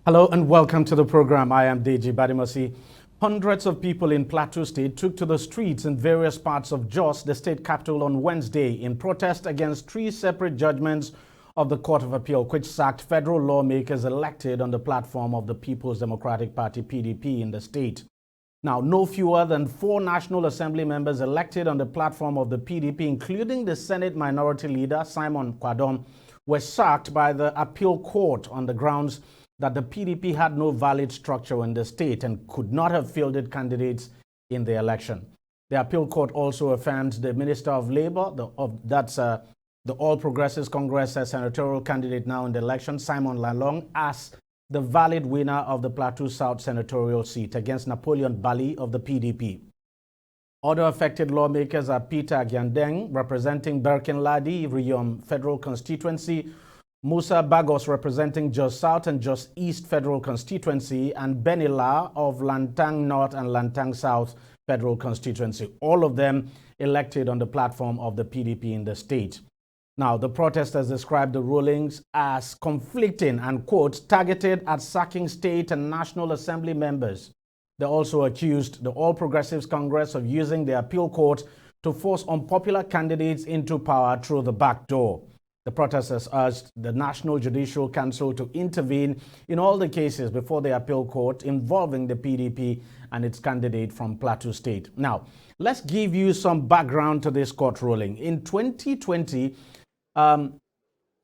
Hello and welcome to the program. I am DEJI360. Hundreds of people in Plateau State took to the streets in various parts of Jos, the state capital, on Wednesday in protest against three separate judgments of the Court of Appeal, which sacked federal lawmakers elected on the platform of the People's Democratic Party, PDP, in the state. Now, no fewer than 4 National Assembly members elected on the platform of the PDP, including the Senate Minority Leader, Simon Kwadon, were sacked by the appeal court on the grounds that the PDP had no valid structure in the state and could not have fielded candidates in the election. The appeal court also affirmed the Minister of Labour, the All Progressives Congress senatorial candidate now in the election, Simon Lalong, as the valid winner of the Plateau South senatorial seat against Napoleon Bali of the PDP. Other affected lawmakers are Peter Agyandeng, representing Berkin-Ladi, Riyom Federal Constituency, Musa Bagos, representing Jos South and Jos East Federal Constituency, and Benila of Lantang North and Lantang South Federal Constituency, all of them elected on the platform of the PDP in the state. Now, the protesters described the rulings as conflicting and, quote, targeted at sacking state and National Assembly members. They also accused the All Progressives Congress of using the appeal court to force unpopular candidates into power through the back door. The protesters urged the National Judicial Council to intervene in all the cases before the appeal court involving the PDP and its candidate from Plateau State. Now, let's give you some background to this court ruling. In 2020 now,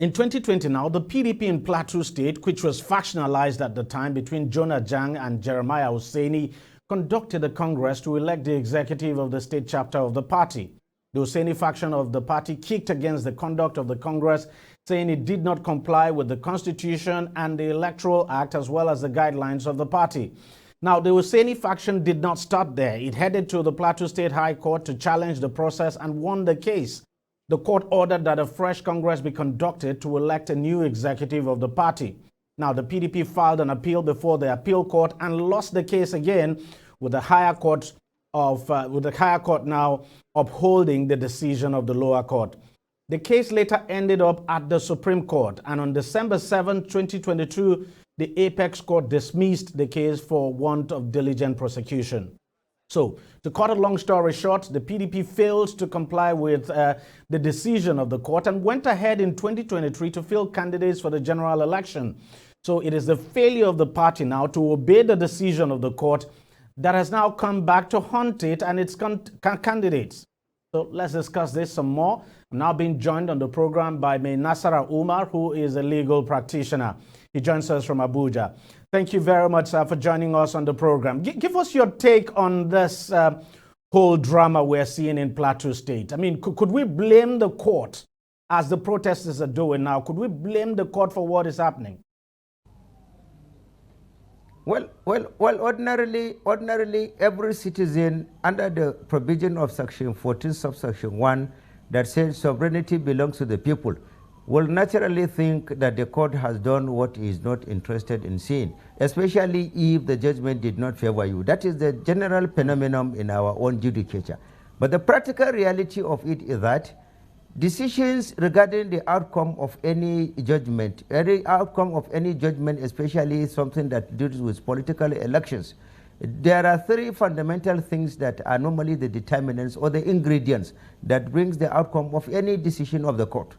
the PDP in Plateau State, which was factionalized at the time between Jonah Jang and Jeremiah Hussaini, conducted a congress to elect the executive of the state chapter of the party. The Hussaini faction of the party kicked against the conduct of the Congress, saying it did not comply with the Constitution and the Electoral Act, as well as the guidelines of the party. Now, the Hussaini faction did not start there. It headed to the Plateau State High Court to challenge the process and won the case. The court ordered that a fresh Congress be conducted to elect a new executive of the party. Now, the PDP filed an appeal before the appeal court and lost the case again, with the higher court now upholding the decision of the lower court. The case later ended up at the Supreme Court, and on December 7, 2022, the Apex Court dismissed the case for want of diligent prosecution. So, to cut a long story short, the PDP failed to comply with the decision of the court and went ahead in 2023 to field candidates for the general election. So, it is the failure of the party now to obey the decision of the court that has now come back to haunt it and its candidates. So let's discuss this some more. I'm now being joined on the program by May Nasara Umar, who is a legal practitioner. He joins us from Abuja. Thank you very much for joining us on the program. Give us your take on this whole drama we're seeing in Plateau State. I mean, could we blame the court, as the protesters are doing now? Could we blame the court for what is happening? Well, ordinarily, every citizen, under the provision of Section 14, subsection 1, that says sovereignty belongs to the people, will naturally think that the court has done what he is not interested in seeing, especially if the judgment did not favor you. That is the general phenomenon in our own judicature. But the practical reality of it is that decisions regarding the outcome of any judgment, especially something that deals with political elections, there are 3 fundamental things that are normally the determinants or the ingredients that brings the outcome of any decision of the court.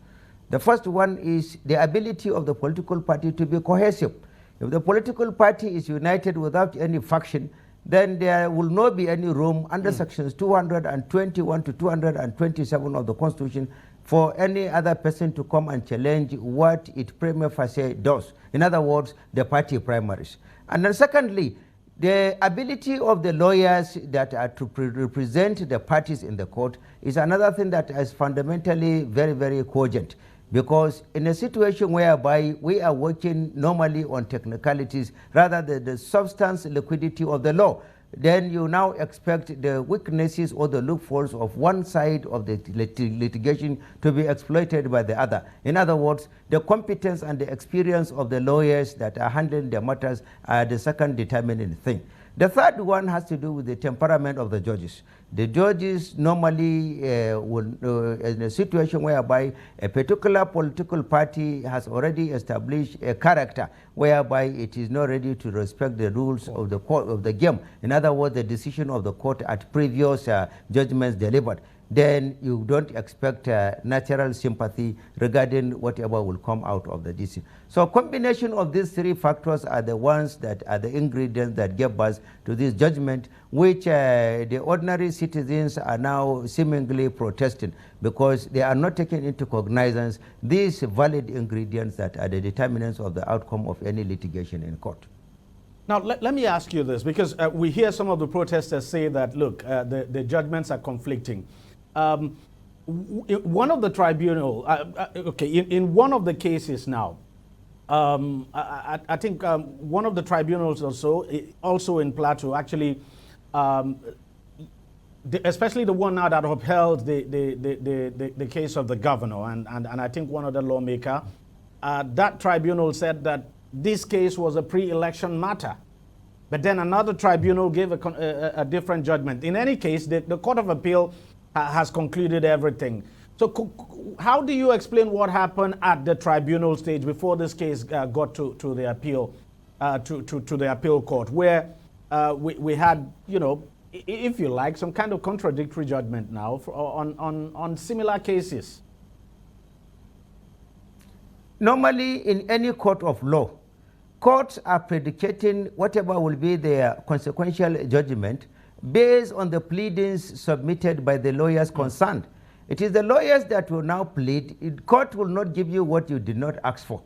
The first one is the ability of the political party to be cohesive. If the political party is united without any faction, then there will not be any room under sections 221 to 227 of the Constitution for any other person to come and challenge what it prima facie does. In other words, the party primaries. And then secondly, the ability of the lawyers that are to represent the parties in the court is another thing that is fundamentally very, very cogent. Because in a situation whereby we are working normally on technicalities rather than the substance liquidity of the law, then you now expect the weaknesses or the loopholes of one side of the litigation to be exploited by the other. In other words, the competence and the experience of the lawyers that are handling the matters are the second determining thing. The third one has to do with the temperament of the judges. The judges normally in a situation whereby a particular political party has already established a character whereby it is not ready to respect the rules of the court, of the game. In other words, the decision of the court at previous judgments delivered, then you don't expect natural sympathy regarding whatever will come out of the decision. So combination of these three factors are the ones that are the ingredients that give us to this judgment, which the ordinary citizens are now seemingly protesting because they are not taking into cognizance these valid ingredients that are the determinants of the outcome of any litigation in court. Now, let me ask you this, because we hear some of the protesters say that, look, the judgments are conflicting. One of the tribunal, in one of the cases now, I think one of the tribunals also in Plateau, actually, especially the one now that upheld the case of the governor and I think one other lawmaker, that tribunal said that this case was a pre-election matter. But then another tribunal gave a different judgment. In any case, the Court of Appeal has concluded everything. So how do you explain what happened at the tribunal stage before this case got to the appeal, to the appeal court, where we had, you know, if you like, some kind of contradictory judgment now on similar cases? Normally, in any court of law, courts are predicating whatever will be their consequential judgment based on the pleadings submitted by the lawyers concerned. It is the lawyers that will now plead. Court will not give you what you did not ask for.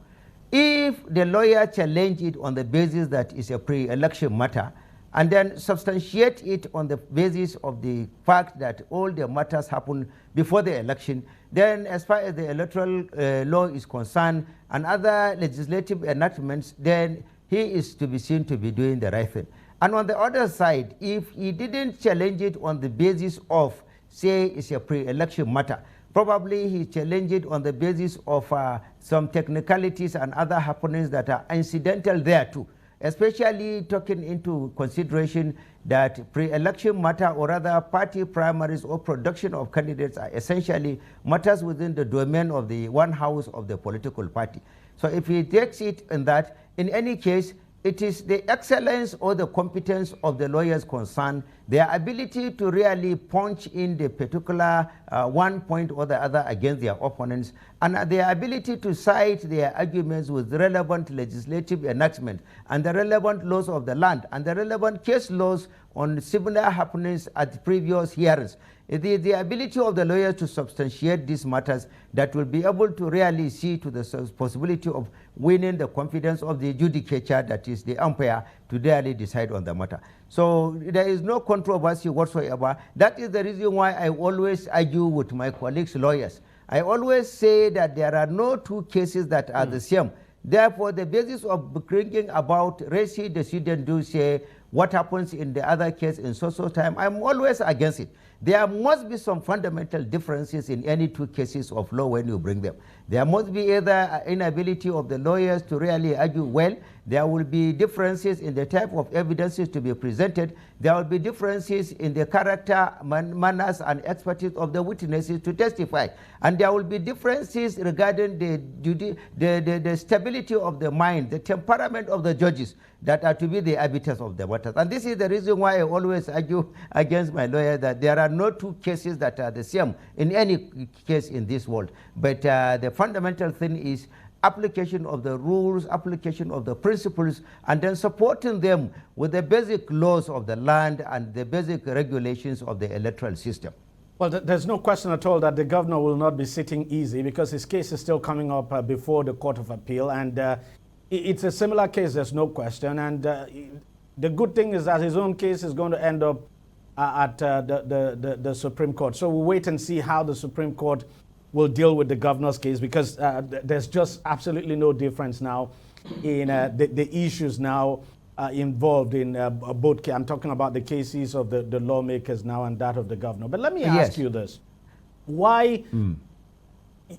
If the lawyer challenge it on the basis that it's a pre-election matter, and then substantiate it on the basis of the fact that all the matters happen before the election, then as far as the electoral law is concerned and other legislative enactments, then he is to be seen to be doing the right thing. And on the other side, if he didn't challenge it on the basis of, say, it's a pre-election matter, probably he challenged it on the basis of some technicalities and other happenings that are incidental thereto, especially taking into consideration that pre-election matter, or rather party primaries or production of candidates, are essentially matters within the domain of the one house of the political party. So if he takes it in that, in any case, it is the excellence or the competence of the lawyers concerned, their ability to really punch in the particular one point or the other against their opponents, and their ability to cite their arguments with relevant legislative enactment and the relevant laws of the land and the relevant case laws on similar happenings at previous hearings. The ability of the lawyers to substantiate these matters that will be able to really see to the possibility of winning the confidence of the judicature, that is the umpire, to really decide on the matter. So there is no controversy whatsoever. That is the reason why I always argue with my colleagues lawyers. I always say that there are no two cases that are the same. Therefore, the basis of bringing about res decision do say what happens in the other case in so time, I'm always against it. There must be some fundamental differences in any two cases of law when you bring them. There must be either inability of the lawyers to really argue well. There will be differences in the type of evidences to be presented. There will be differences in the character, manners, and expertise of the witnesses to testify. And there will be differences regarding the stability of the mind, the temperament of the judges that are to be the arbiters of the matters. And this is the reason why I always argue against my lawyer that there are no two cases that are the same in any case in this world. But the fundamental thing is application of the rules, application of the principles, and then supporting them with the basic laws of the land and the basic regulations of the electoral system. Well, there's no question at all that the governor will not be sitting easy, because his case is still coming up before the Court of Appeal, and it's a similar case, there's no question. And the good thing is that his own case is going to end up at the Supreme Court. So we'll wait and see how the Supreme Court will deal with the governor's case, because there's just absolutely no difference now in the issues now involved in both. I'm talking about the cases of the lawmakers now and that of the governor. But let me ask you this. Why,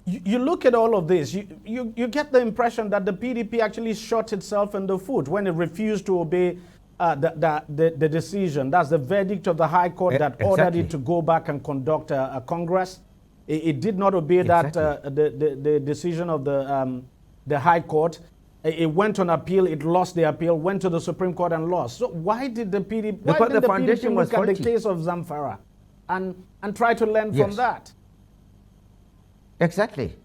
you look at all of this, you get the impression that the PDP actually shot itself in the foot when it refused to obey the decision, that's the verdict of the High Court that ordered it to go back and conduct a Congress. It did not obey that the decision of the High Court. It went on appeal, it lost the appeal, went to the Supreme Court and lost. So why did the PDP, look at the case of Zamfara and try to learn from that? Exactly.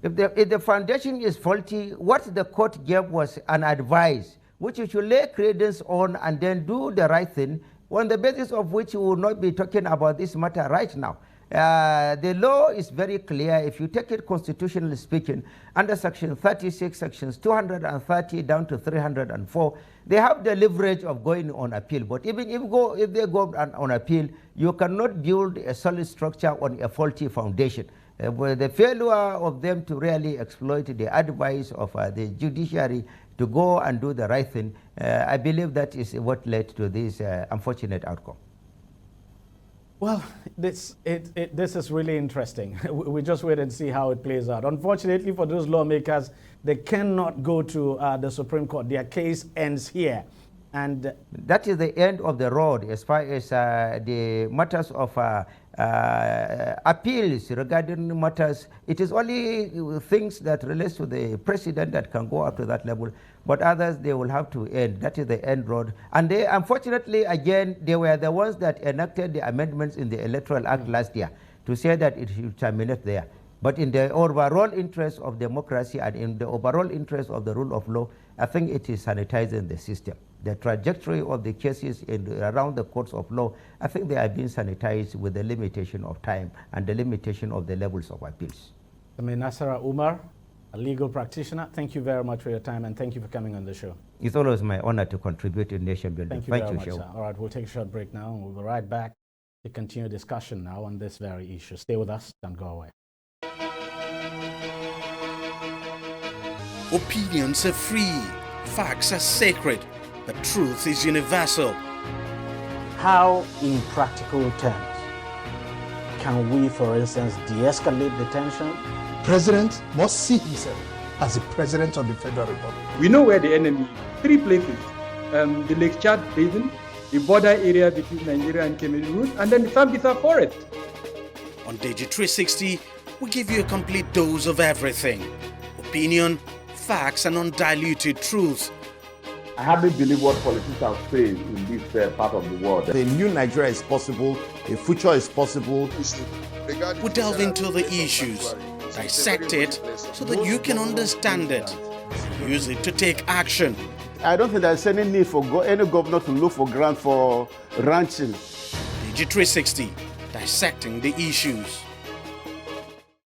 If the foundation is faulty, what the court gave was an advice, which you should lay credence on and then do the right thing, on the basis of which you will not be talking about this matter right now. The law is very clear. If you take it constitutionally speaking, under Section 36, Sections 230 down to 304, they have the leverage of going on appeal. But even if they go on appeal, you cannot build a solid structure on a faulty foundation. The failure of them to really exploit the advice of the judiciary to go and do the right thing, I believe that is what led to this unfortunate outcome. Well, this is really interesting. We just wait and see how it plays out. Unfortunately for those lawmakers, they cannot go to the Supreme Court. Their case ends here. And that is the end of the road as far as the matters of appeals regarding matters. It is only things that relates to the president that can go up to that level, but others they will have to end. That is the end road. And they, unfortunately, again, they were the ones that enacted the amendments in the Electoral Act last year to say that it should terminate there. But in the overall interest of democracy and in the overall interest of the rule of law, I think it is sanitizing the system. The trajectory of the cases around the courts of law, I think they are being sanitized with the limitation of time and the limitation of the levels of appeals. Nasara Umar, a legal practitioner, thank you very much for your time and thank you for coming on the show. It's always my honor to contribute in nation building. Thank you very much, sir. All right, we'll take a short break now and we'll be right back to continue discussion now on this very issue. Stay with us, don't go away. Opinions are free, facts are sacred, but truth is universal. How, in practical terms, can we, for instance, de-escalate the tension? President must see himself as the President of the Federal Republic. We know where the enemy is. 3 places. The Lake Chad Basin, the border area between Nigeria and Cameroon, and then the Sambisa Forest. On DEJI360, we give you a complete dose of everything. Opinion, facts, and undiluted truth. I hardly believe what politicians say in this part of the world. A new Nigeria is possible, a future is possible. We delve into the issues, dissect it so that you can understand it, use it to take action. I don't think there's any need for any governor to look for grant for ranching. DEJI360, dissecting the issues.